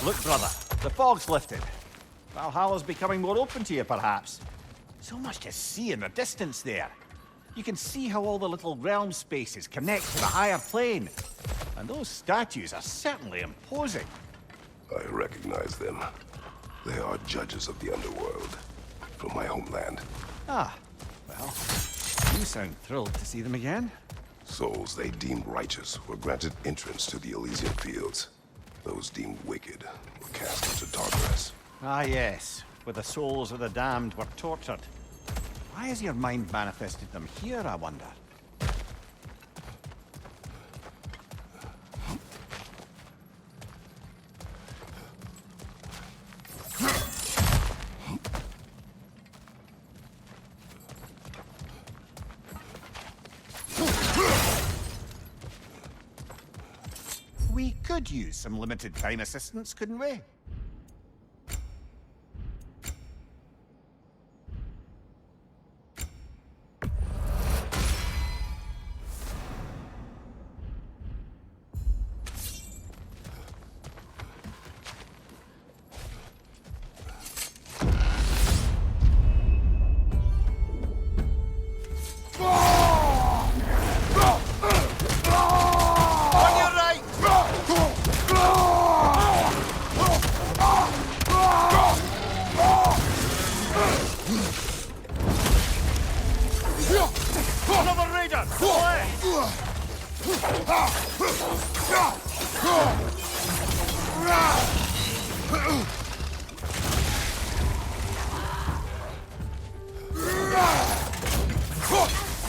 Look, brother, the fog's lifted. Valhalla's becoming more open to you, perhaps. So much to see in the distance there. You can see how all the little realm spaces connect to the higher plane. And those statues are certainly imposing. I recognize them. They are judges of the underworld, from my homeland. Ah, well, you sound thrilled to see them again. Souls they deemed righteous were granted entrance to the Elysian fields. Those deemed wicked were cast into Tartarus. Ah, yes, where the souls of the damned were tortured. Why has your mind manifested them here, I wonder? We could use some limited time assistance, couldn't we? Another raider!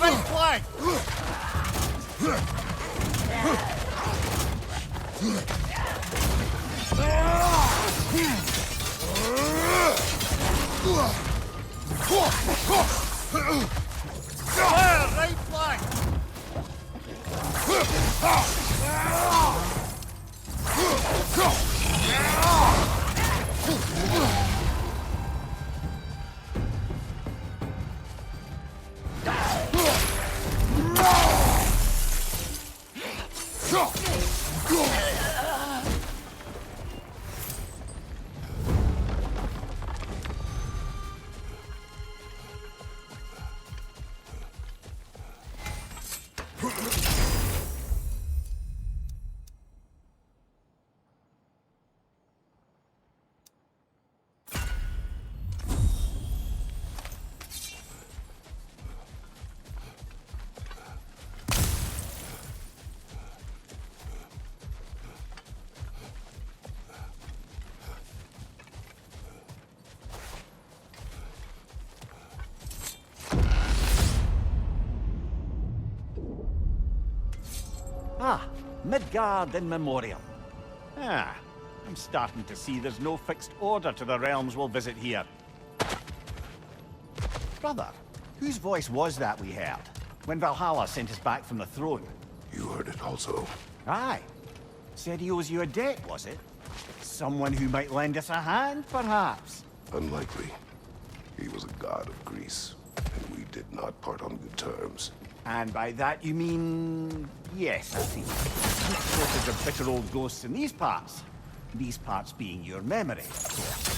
Right flank! Fire! Right flank! Ah, Midgard in memoriam. Ah, I'm starting to see there's no fixed order to the realms we'll visit here. Brother, whose voice was that we heard when Valhalla sent us back from the throne? You heard it also. Aye. Said he owes you a debt, was it? Someone who might lend us a hand, perhaps? Unlikely. He was a god of Greece, and we did not part on good terms. And by that you mean... yes, I see. Shortage of bitter old ghosts in these parts. These parts being your memory, of course.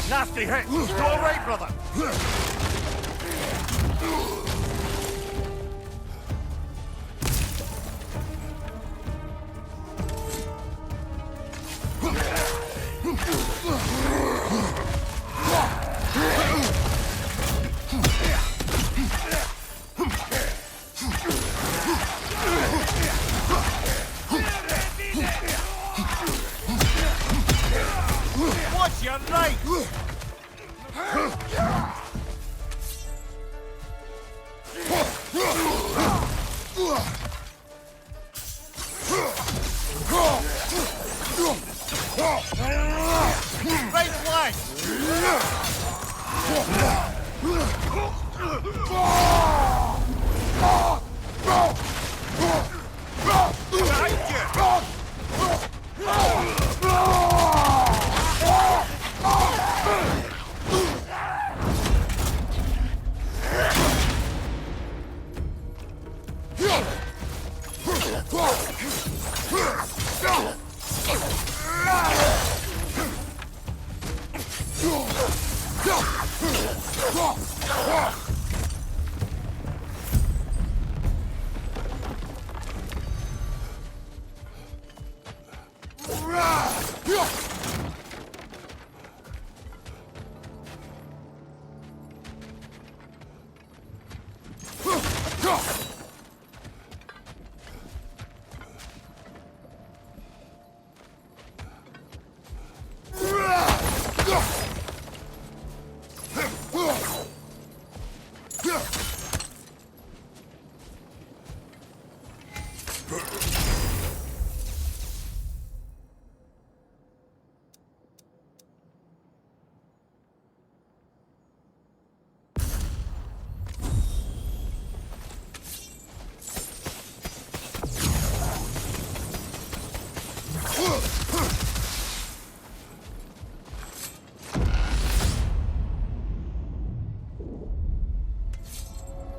Nasty hit! You all right, brother? What's your right? Right flank! Behind you!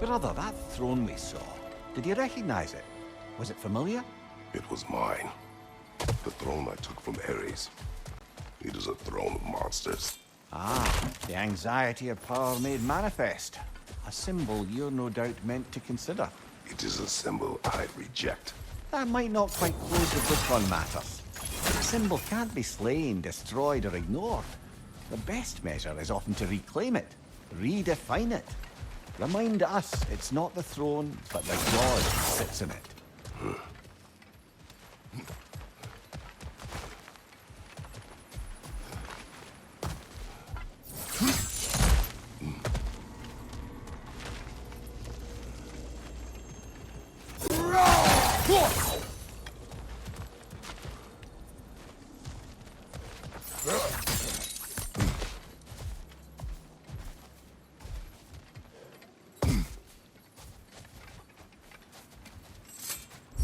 Brother, that throne we saw, did you recognize it? Was it familiar? It was mine. The throne I took from Ares. It is a throne of monsters. Ah, the anxiety of power made manifest. A symbol you're no doubt meant to consider. It is a symbol I reject. That might not quite close the book on matters. A symbol can't be slain, destroyed, or ignored. The best measure is often to reclaim it, redefine it. Remind us it's not the throne, but the god who sits in it.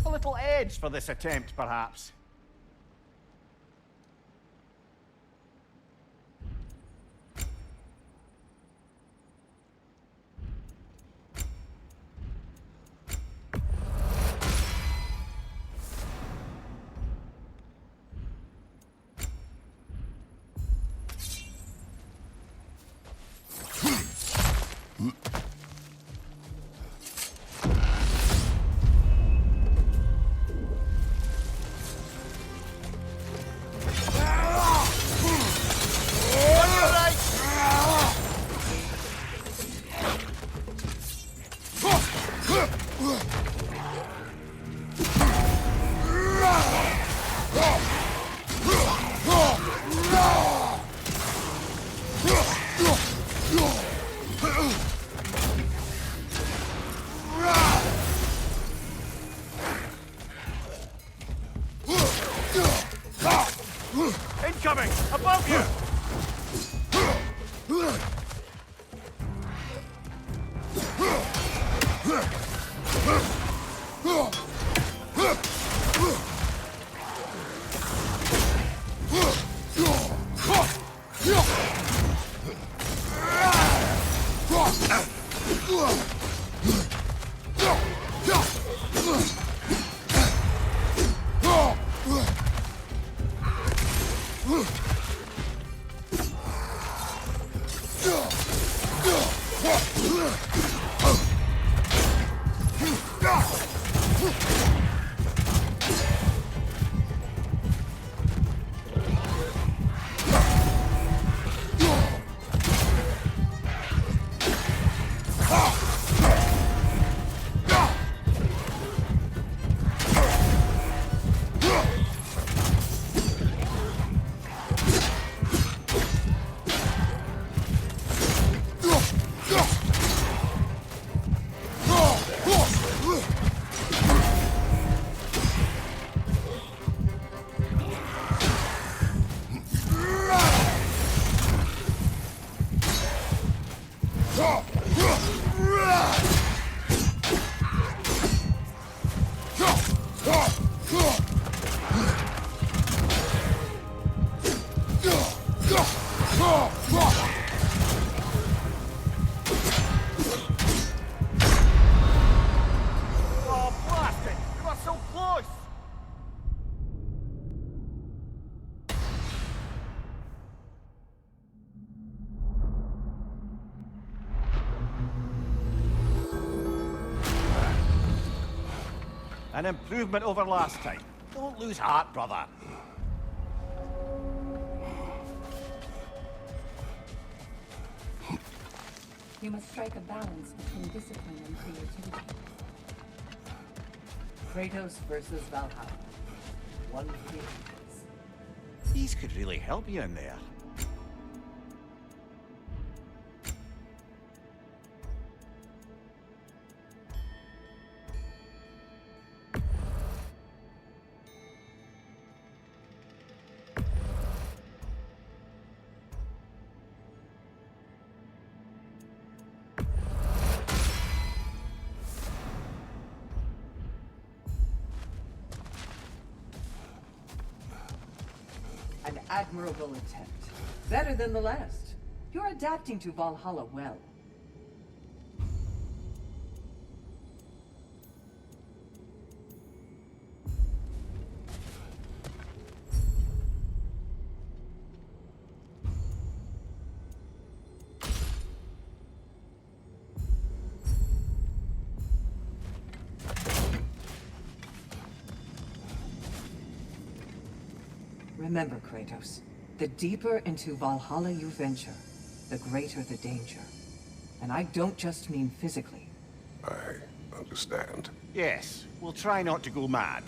A little edge for this attempt, perhaps. Incoming! Above you! Oh, blast it! You are so close! An improvement over last time. Don't lose heart, brother. You must strike a balance between discipline and creativity. Kratos versus Valhalla. One free choice. These could really help you in there. An admirable attempt. Better than the last. You're adapting to Valhalla well. Remember, Kratos, the deeper into Valhalla you venture, the greater the danger. And I don't just mean physically. I understand. Yes, we'll try not to go mad.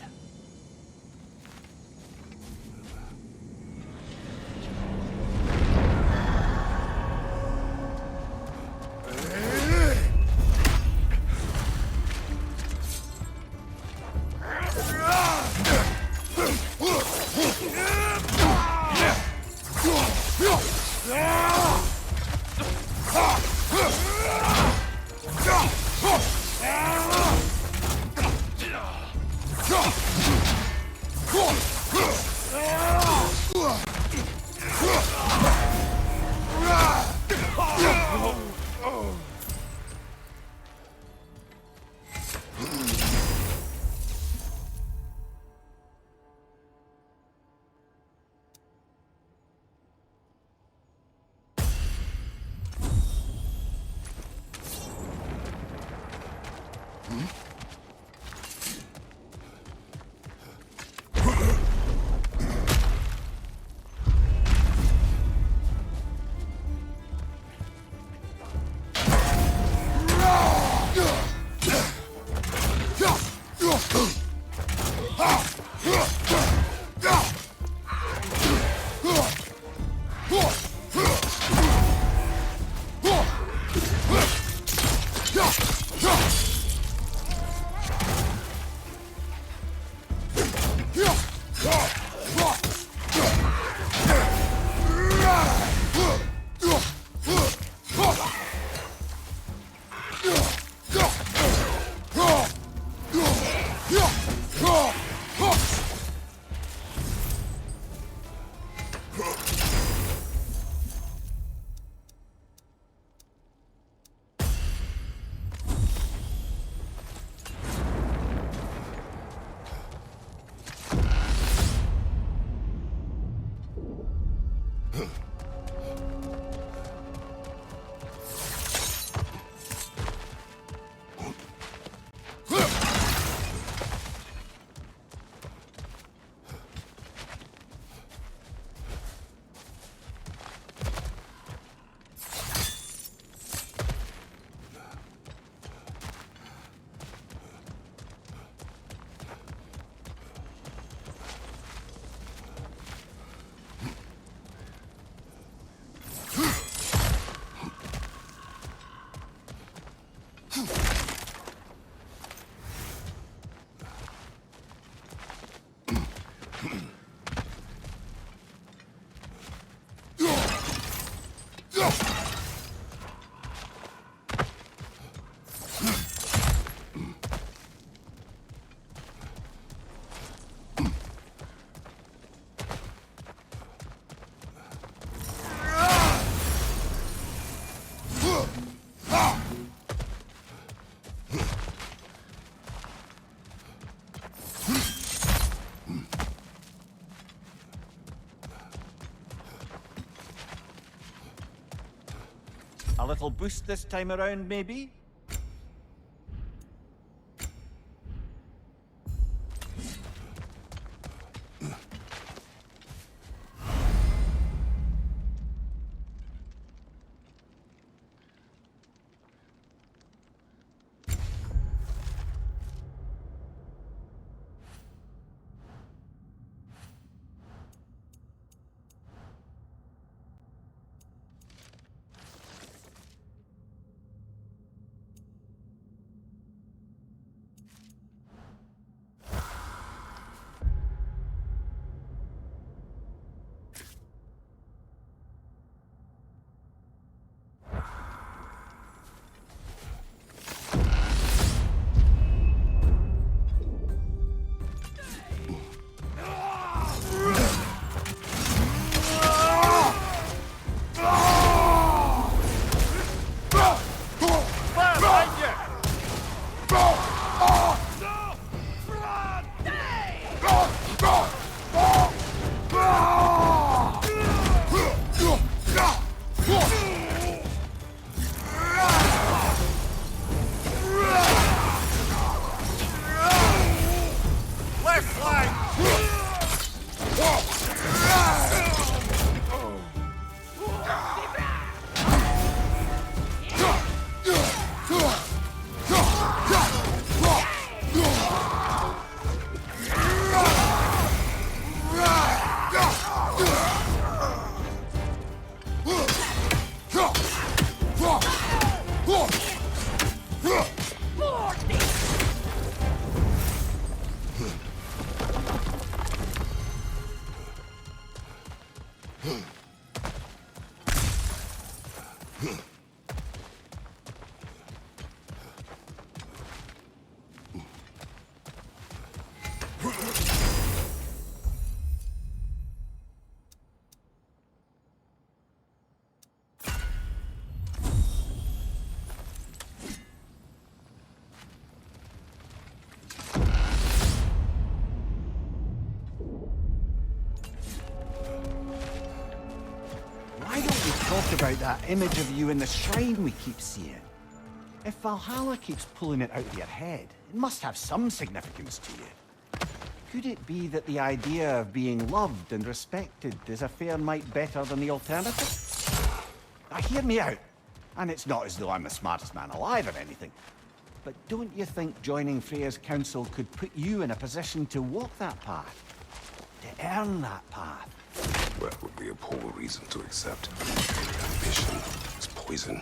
A little boost this time around, maybe? Talk about that image of you in the shrine we keep seeing. If Valhalla keeps pulling it out of your head, it must have some significance to you. Could it be that the idea of being loved and respected is a fair mite better than the alternative? Now hear me out, and it's not as though I'm the smartest man alive or anything, but don't you think joining Freya's council could put you in a position to walk that path? To earn that path? That would be a poor reason to accept. Ambition is poison.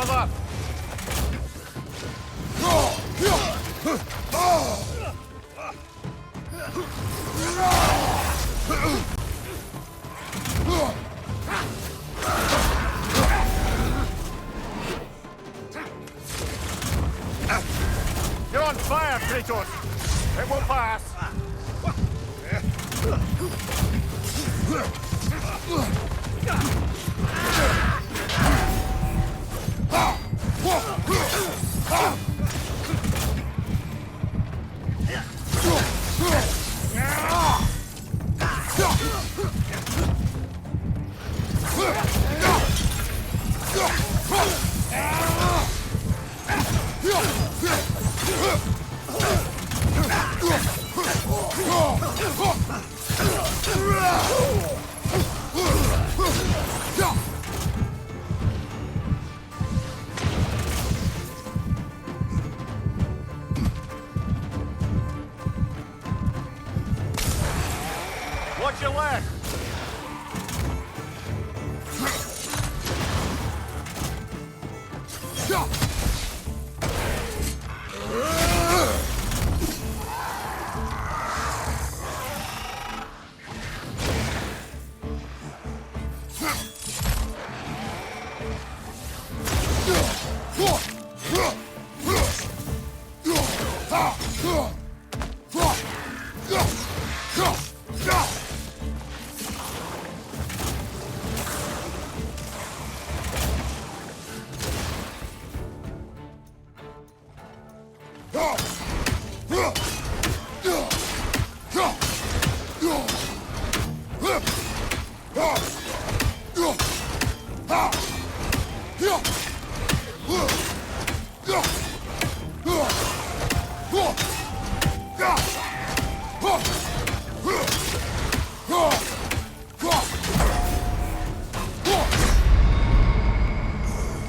brother! You're on fire, Kratos! It won't pass! Watch your left!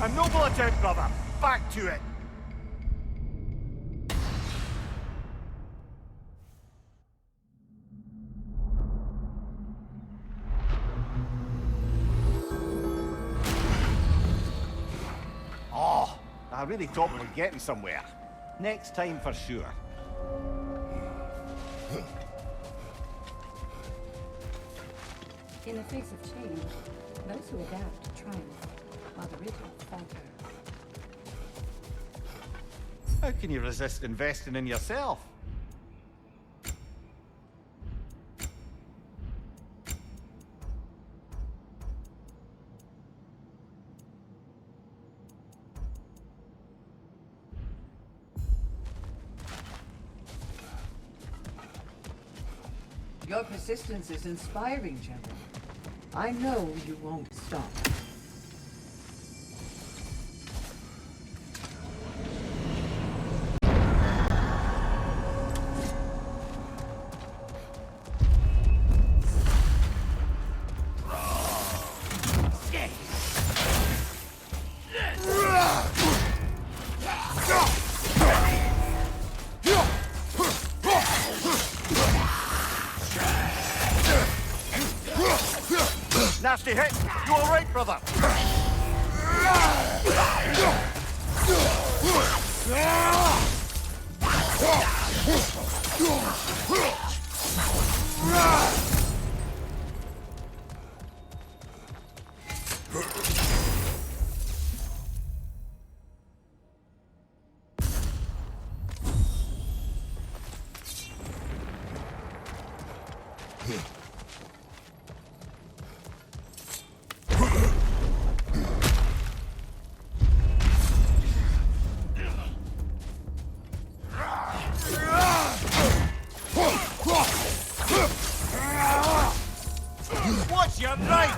A noble attempt, brother. Back to it. Oh, I really thought we were getting somewhere. Next time for sure. In the face of change, those who adapt triumph, while the rigid falter. How can you resist investing in yourself? Your persistence is inspiring, General. I know you won't stop. Nasty hit! You all right, brother? Watch your right!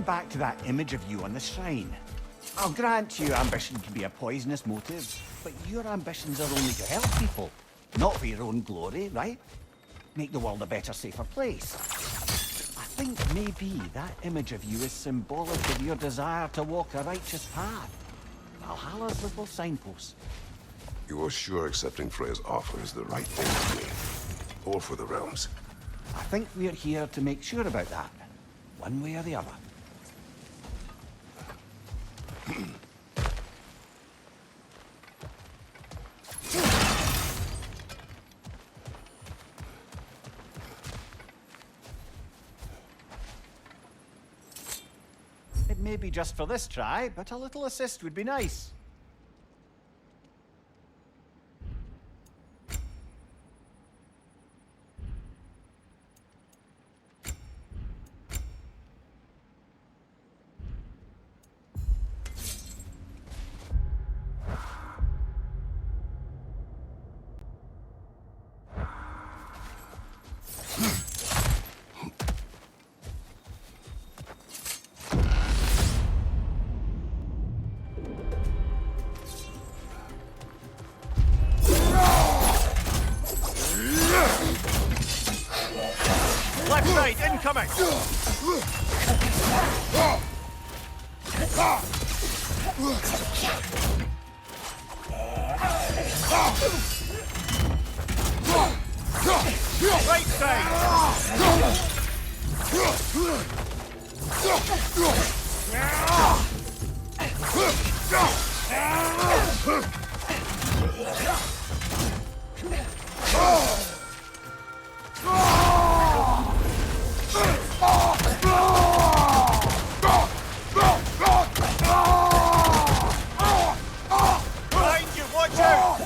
back to that image of you on the shrine. I'll grant you ambition can be a poisonous motive, but your ambitions are only to help people, not for your own glory, right? Make the world a better, safer place. I think maybe that image of you is symbolic of your desire to walk a righteous path. Valhalla's little signpost. You are sure accepting Freya's offer is the right thing for me? Or for the realms? I think we're here to make sure about that, one way or the other. It may be just for this try, but a little assist would be nice. Left side, incoming! Right Behind you, watch out!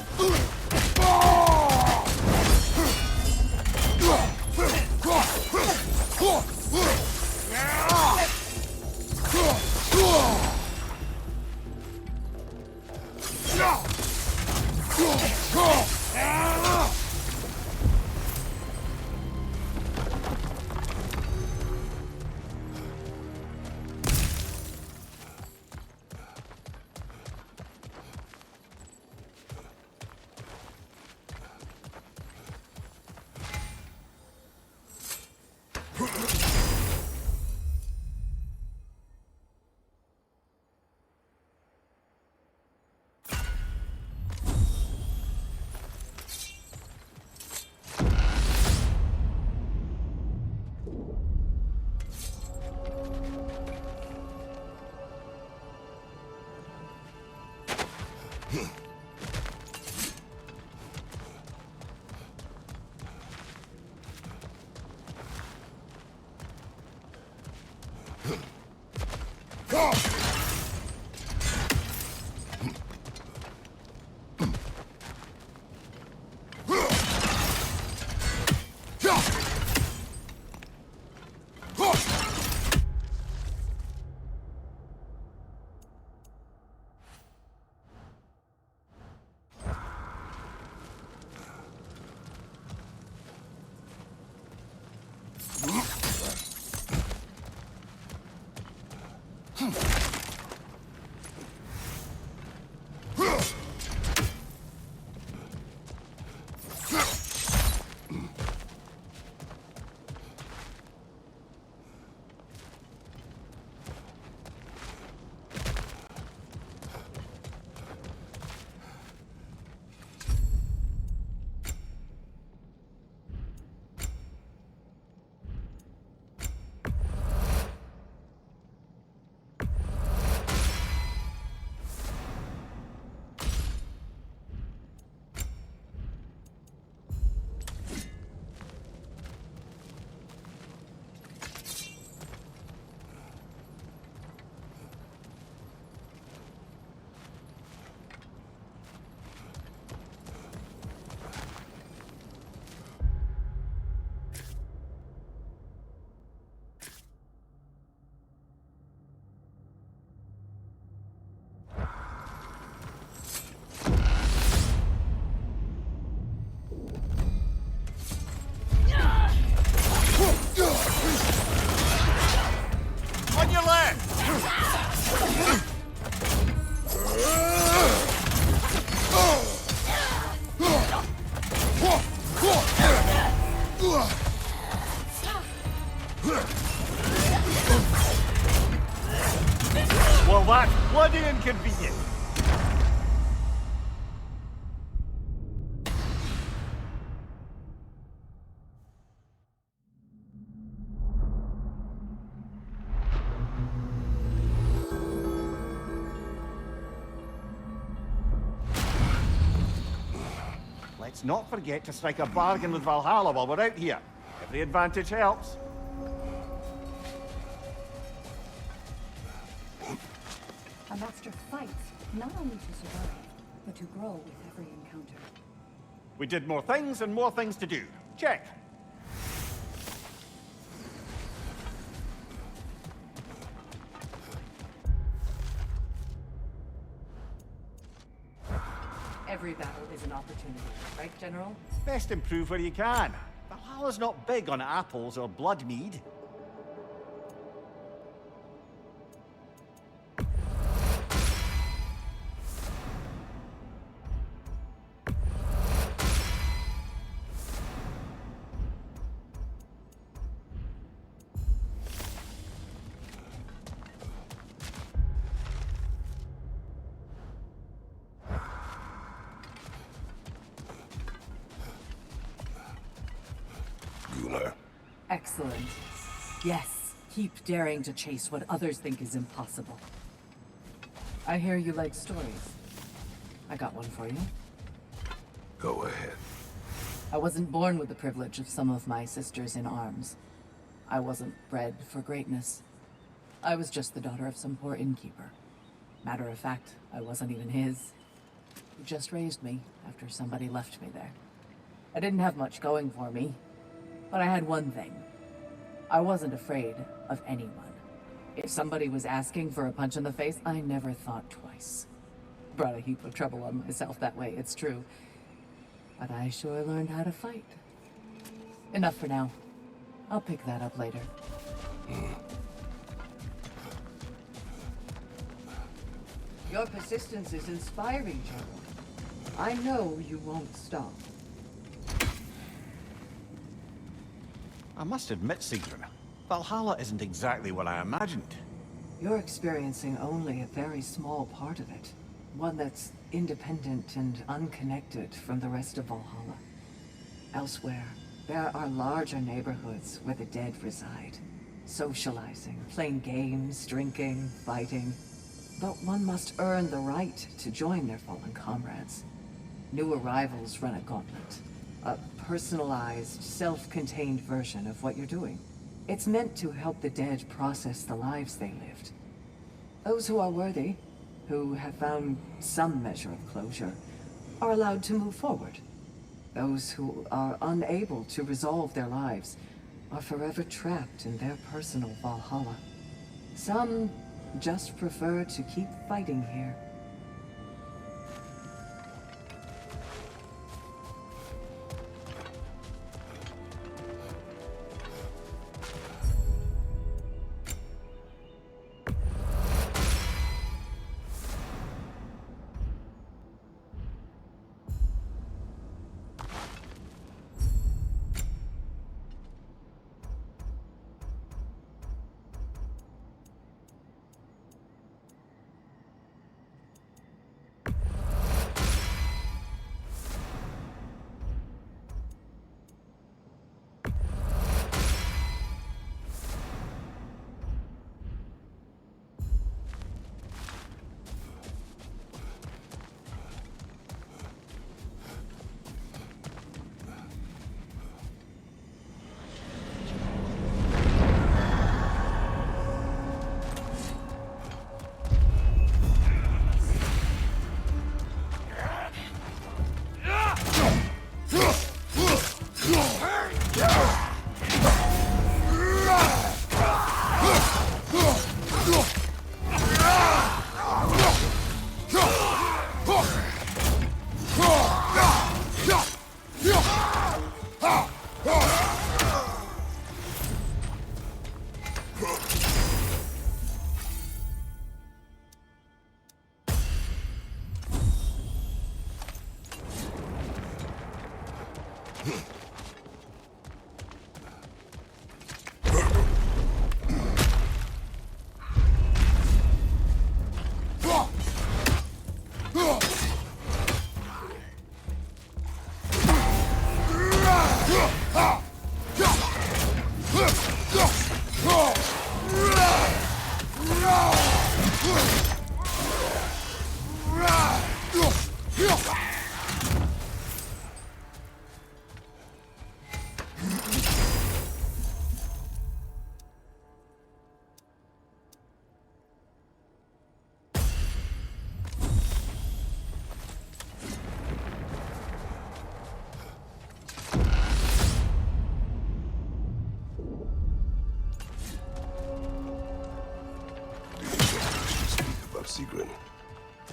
Let's not forget to strike a bargain with Valhalla while we're out here. Every advantage helps. A master fights not only to survive, but to grow with every encounter. We did more things and more things to do. Check. Every battle is an opportunity, right, General? Best improve where you can. Valhalla's not big on apples or blood mead. Excellent. Yes, keep daring to chase what others think is impossible. I hear you like stories. I got one for you. Go ahead. I wasn't born with the privilege of some of my sisters in arms. I wasn't bred for greatness. I was just the daughter of some poor innkeeper. Matter of fact, I wasn't even his. He just raised me after somebody left me there. I didn't have much going for me, but I had one thing. I wasn't afraid of anyone. If somebody was asking for a punch in the face, I never thought twice. Brought a heap of trouble on myself that way, it's true. But I sure learned how to fight. Enough for now. I'll pick that up later. Your persistence is inspiring, General. I know you won't stop. I must admit, Sigrun, Valhalla isn't exactly what I imagined. You're experiencing only a very small part of it. One that's independent and unconnected from the rest of Valhalla. Elsewhere, there are larger neighborhoods where the dead reside. Socializing, playing games, drinking, fighting. But one must earn the right to join their fallen comrades. New arrivals run a gauntlet. A personalized, self-contained version of what you're doing. It's meant to help the dead process the lives they lived. Those who are worthy, who have found some measure of closure, are allowed to move forward. Those who are unable to resolve their lives are forever trapped in their personal Valhalla. Some just prefer to keep fighting here.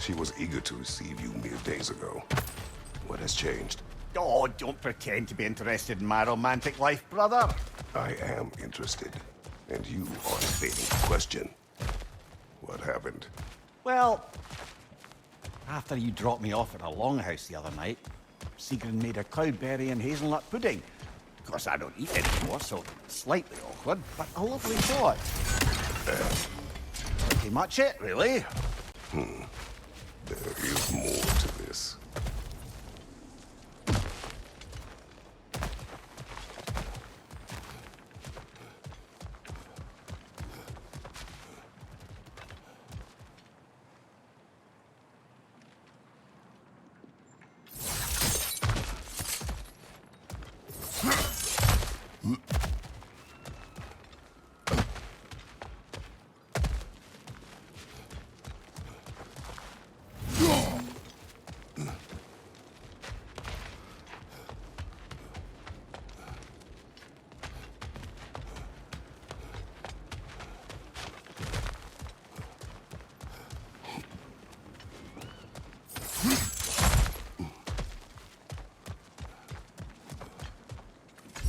She was eager to receive you mere days ago. What has changed? Oh, don't pretend to be interested in my romantic life, brother. I am interested, and you are evading the question. What happened? Well, after you dropped me off at a longhouse the other night, Sigrun made a cloudberry and hazelnut pudding. Of course, I don't eat anymore, so slightly awkward, but a lovely thought. Pretty much it, really. There is more to this.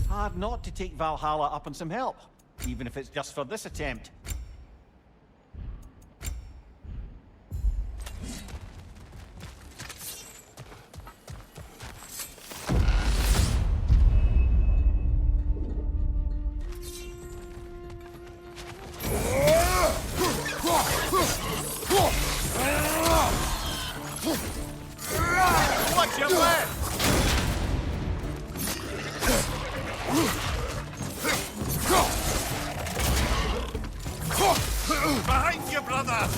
Hard not to take Valhalla up on some help, even if it's just for this attempt. Watch your left! Behind you, brother!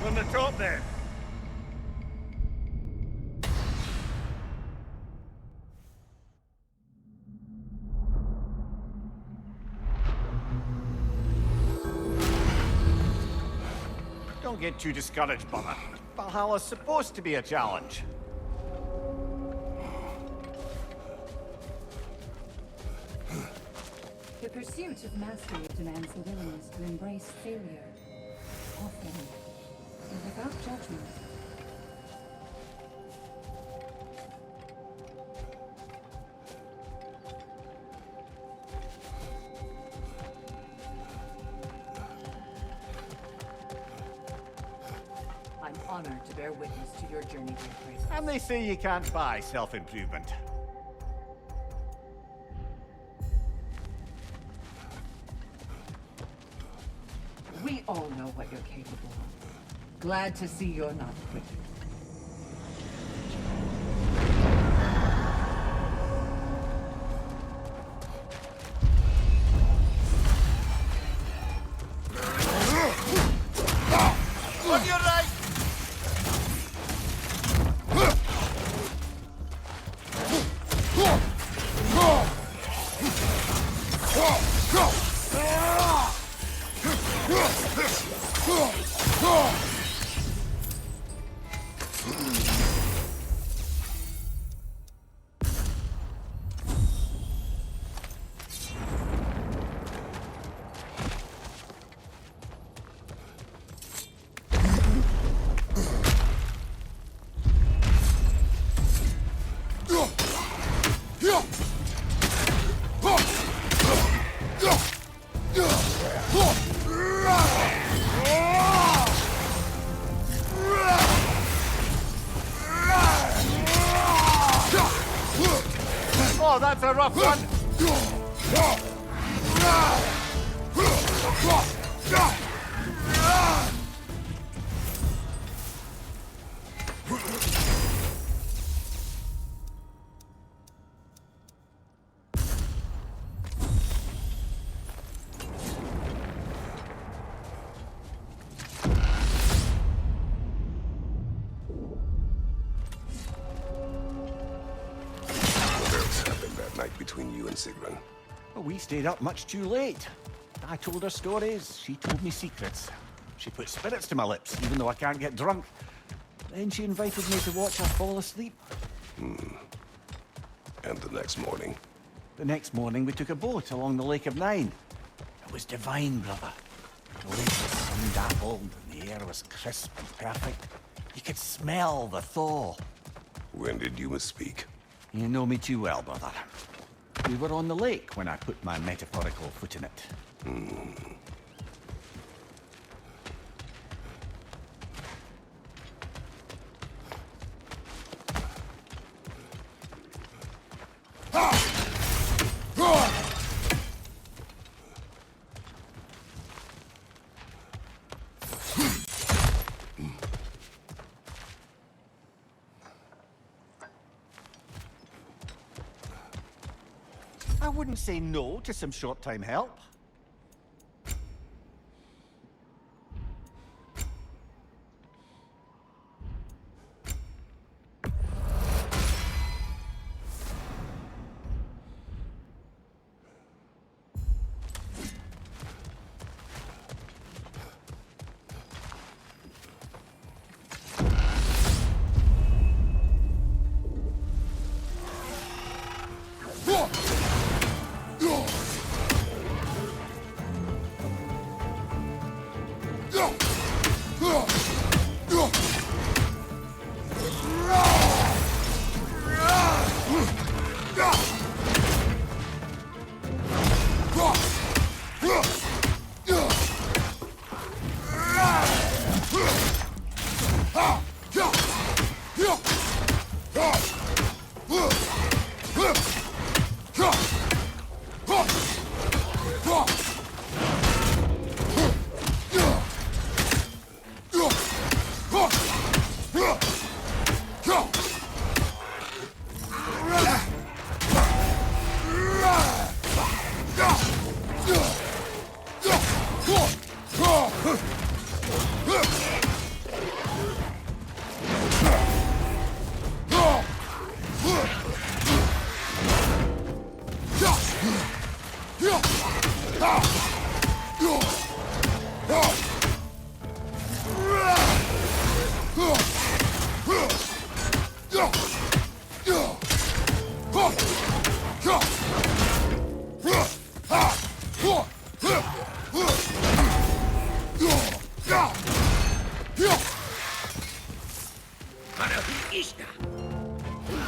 On the top there. Don't get too discouraged, brother. Valhalla's supposed to be a challenge. The pursuit of mastery demands the willingness to embrace failure, often, and without judgment. I'm honored to bear witness to your journey, dear Kratos. And they say you can't buy self-improvement. We all know what you're capable of. Glad to see you're not quitting. On your right! Oh, that's a rough one. What else happened that night between you and Sigrun? Well, we stayed up much too late. I told her stories, she told me secrets. She put spirits to my lips, even though I can't get drunk. Then she invited me to watch her fall asleep. And the next morning? The next morning, we took a boat along the Lake of Nine. It was divine, brother. The lake was sun-dappled, and the air was crisp and perfect. You could smell the thaw. When did you misspeak? You know me too well, brother. We were on the lake when I put my metaphorical foot in it. I wouldn't say no to some short-time help.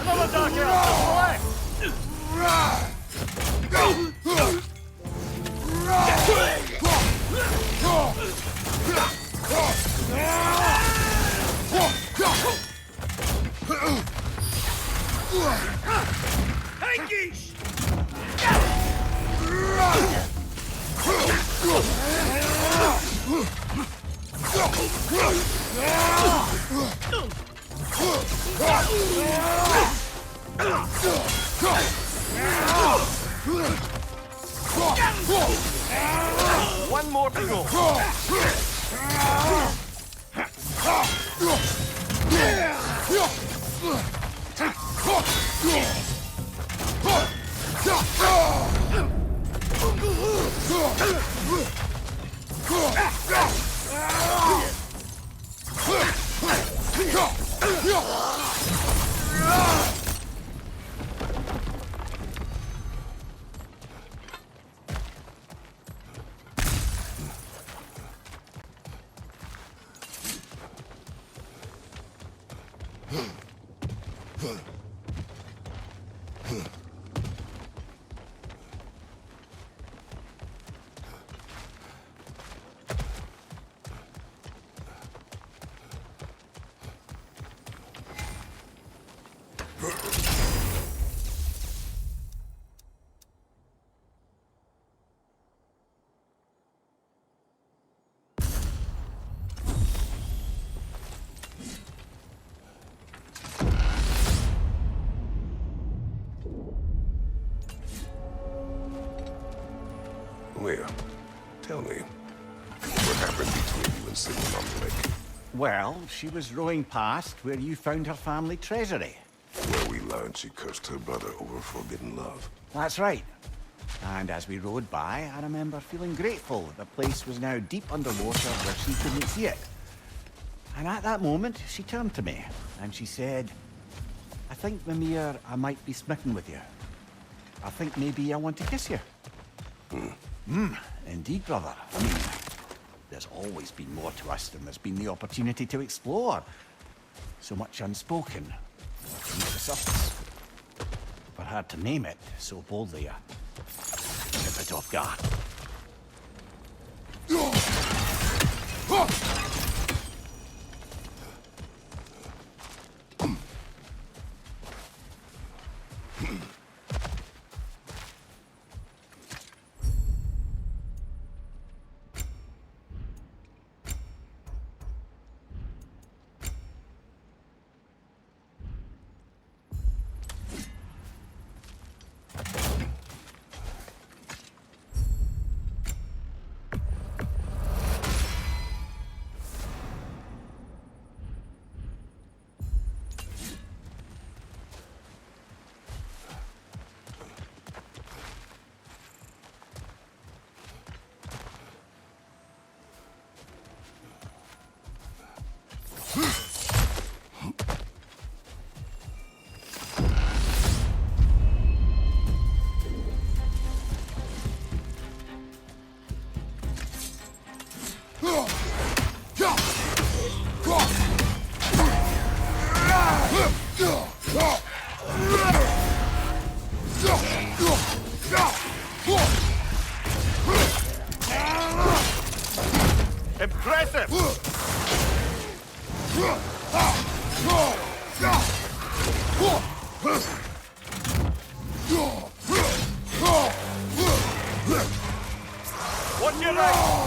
Another dark elf to the left! Hankish! One more to go. Where? Tell me. What happened between you and Sigmund on the lake? Well, she was rowing past where you found her family treasury. Where we learned she cursed her brother over forbidden love. That's right. And as we rowed by, I remember feeling grateful that the place was now deep underwater where she couldn't see it. And at that moment, she turned to me, and she said, I think, Mimir, I might be smitten with you. I think maybe I want to kiss you. Indeed, brother. I mean, there's always been more to us than there's been the opportunity to explore. So much unspoken. Beneath the surface. But hard to name it so boldly. A bit off guard. Impressive! What's your right?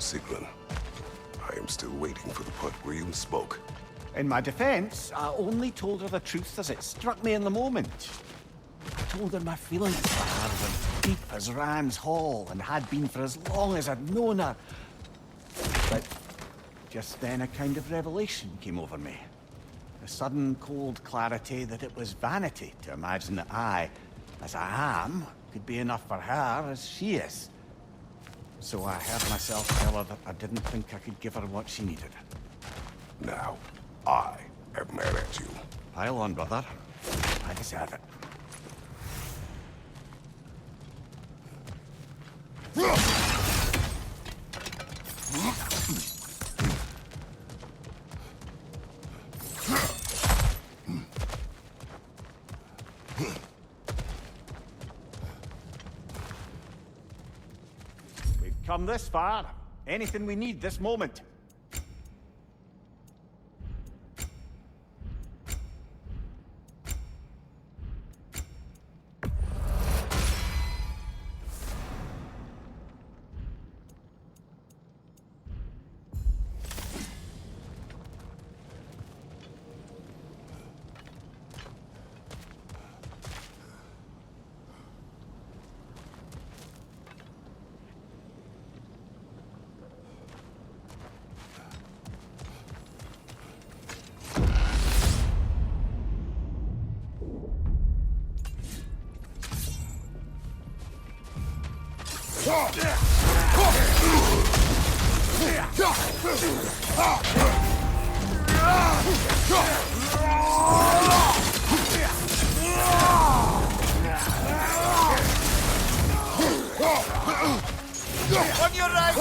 Sigmund. I am still waiting for the part where you spoke. In my defense, I only told her the truth as it struck me in the moment. I told her my feelings for her were deep as Rand's Hall and had been for as long as I'd known her. But just then a kind of revelation came over me. A sudden cold clarity that it was vanity to imagine that I, as I am, could be enough for her as she is. So I heard myself tell her that I didn't think I could give her what she needed. Now, I am mad at you. Pile on, brother. I deserve it. We've come this far. Anything we need this moment. On your right!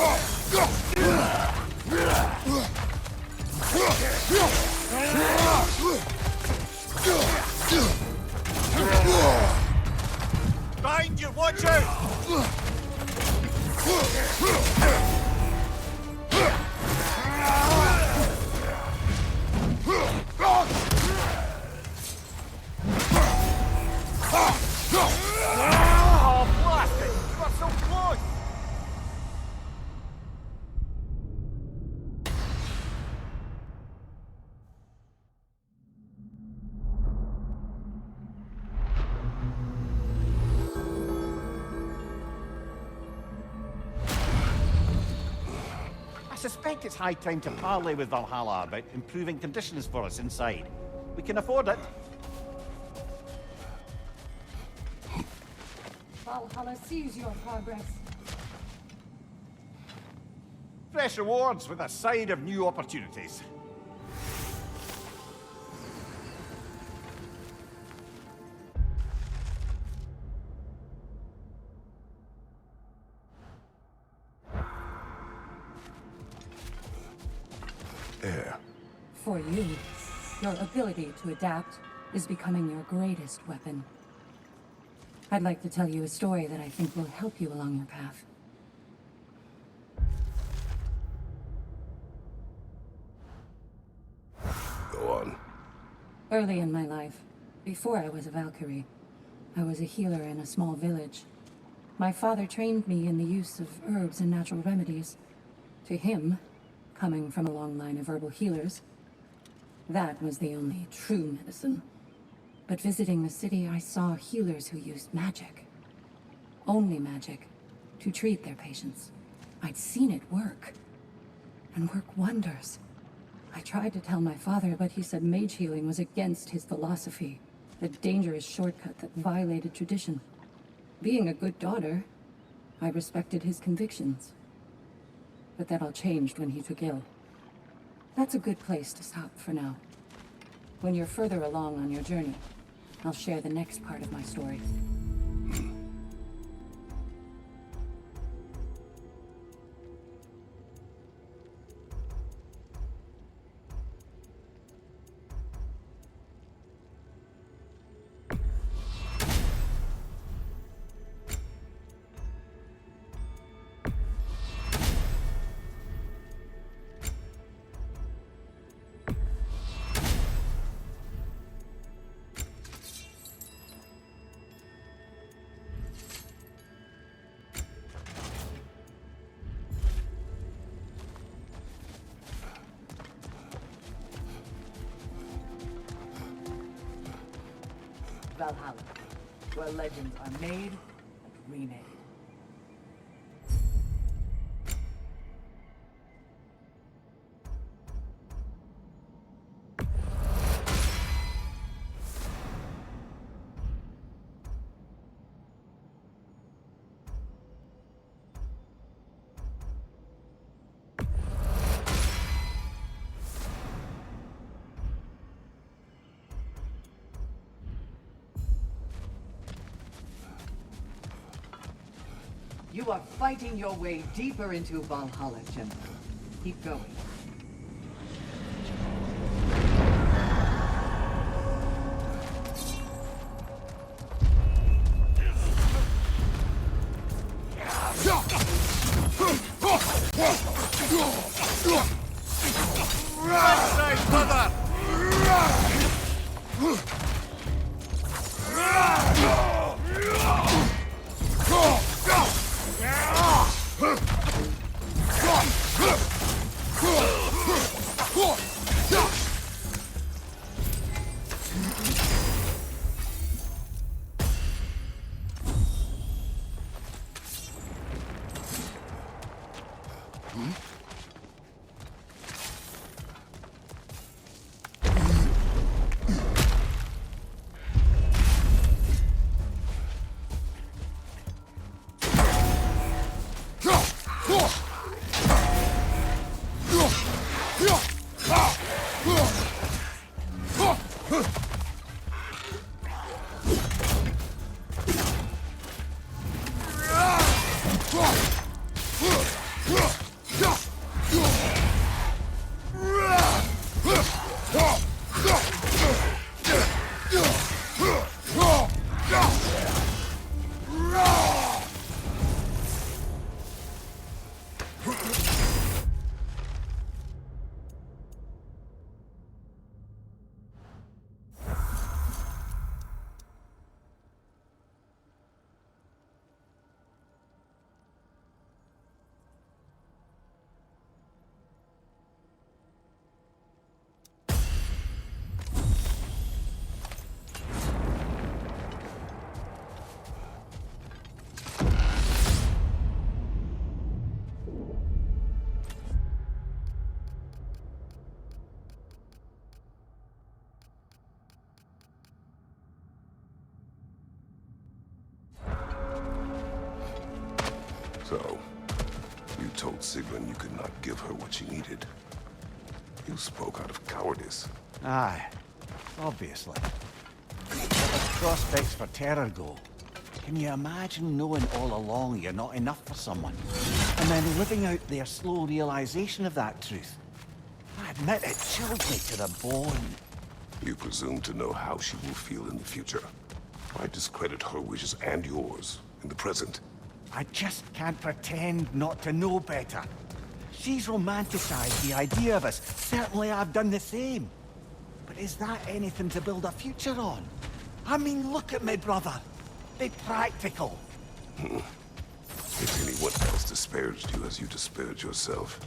Behind you, watch out! Oh, blast it! You are so close! I suspect it's high time to parley with Valhalla about improving conditions for us inside. We can afford it. Valhalla sees your progress. Fresh rewards with a side of new opportunities. Air. For you, your ability to adapt is becoming your greatest weapon. I'd like to tell you a story that I think will help you along your path. Go on. Early in my life, before I was a Valkyrie, I was a healer in a small village. My father trained me in the use of herbs and natural remedies. To him, coming from a long line of herbal healers, that was the only true medicine. But visiting the city, I saw healers who used magic. Only magic, to treat their patients. I'd seen it work, and work wonders. I tried to tell my father, but he said mage healing was against his philosophy, a dangerous shortcut that violated tradition. Being a good daughter, I respected his convictions. But that all changed when he took ill. That's a good place to stop for now. When you're further along on your journey, I'll share the next part of my story. Valhalla, where legends are made and remade. You are fighting your way deeper into Valhalla, gentlemen. Keep going. Right side, brother! So, you told Sigrun you could not give her what she needed. You spoke out of cowardice. Aye, obviously. But the prospects for terror go. Can you imagine knowing all along you're not enough for someone, and then living out their slow realization of that truth? I admit it chilled me to the bone. You presume to know how she will feel in the future. Why discredit her wishes and yours in the present? I just can't pretend not to know better. She's romanticized the idea of us. Certainly I've done the same. But is that anything to build a future on? I mean, look at me, brother. Be practical. If anyone else disparaged you as you disparaged yourself,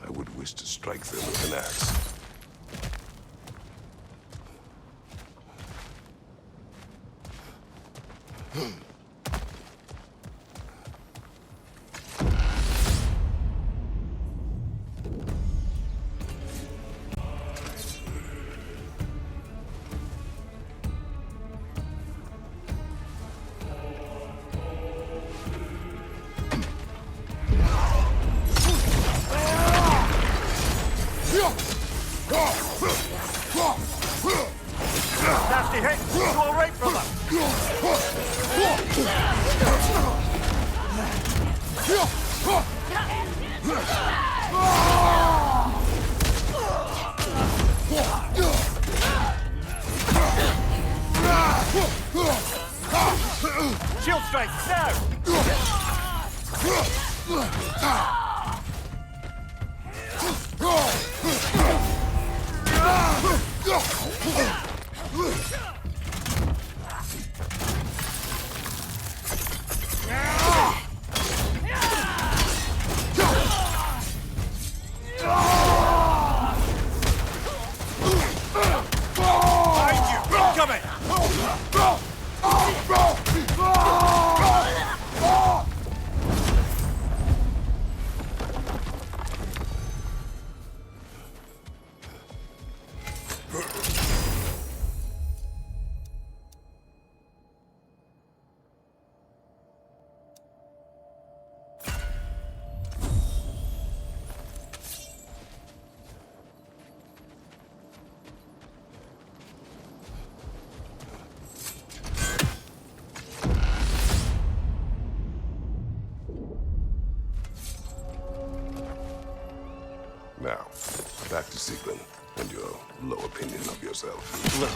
I would wish to strike them with an axe. Nasty hit. You all right, brother? Shield strike, now! Behind you! Incoming! Now, back to Sigrun and your low opinion of yourself. Look,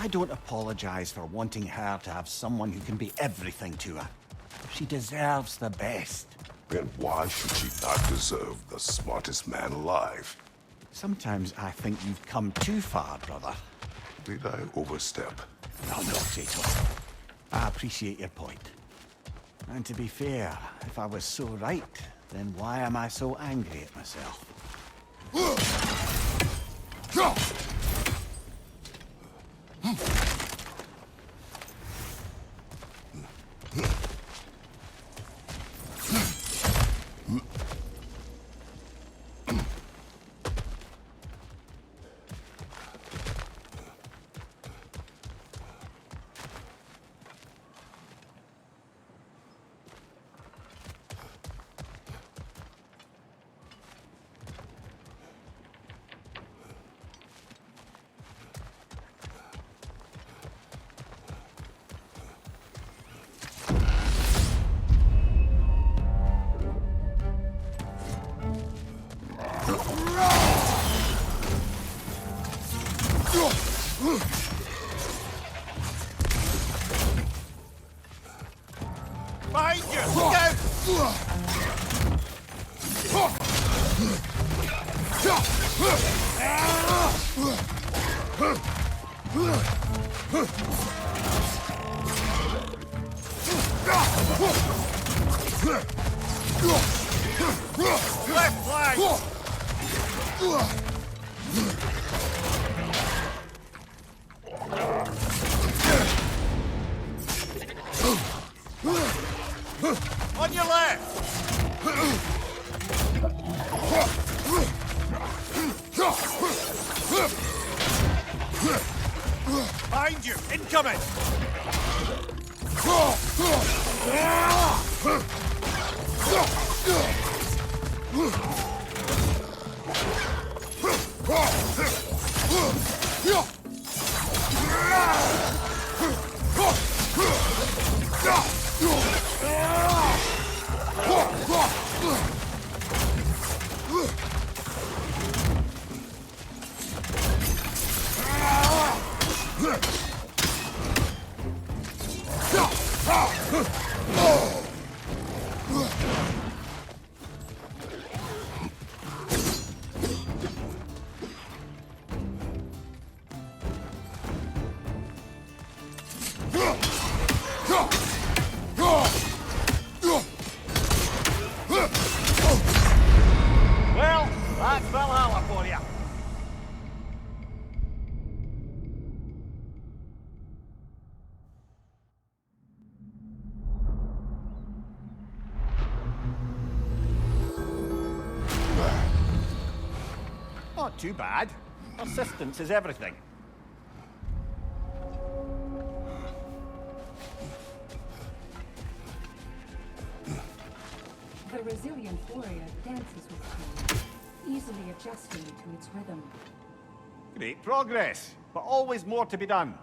I don't apologize for wanting her to have someone who can be everything to her. She deserves the best. Then why should she not deserve the smartest man alive? Sometimes I think you've come too far, brother. Did I overstep? No, Jato. I appreciate your point. And to be fair, if I was so right, then why am I so angry at myself? Behind you! Look out! Left flank! On your left! Behind you! Incoming! Well, that's Valhalla for you. Not too bad. Persistence is everything. The resilient warrior dances with time, easily adjusting to its rhythm. Great progress, but always more to be done.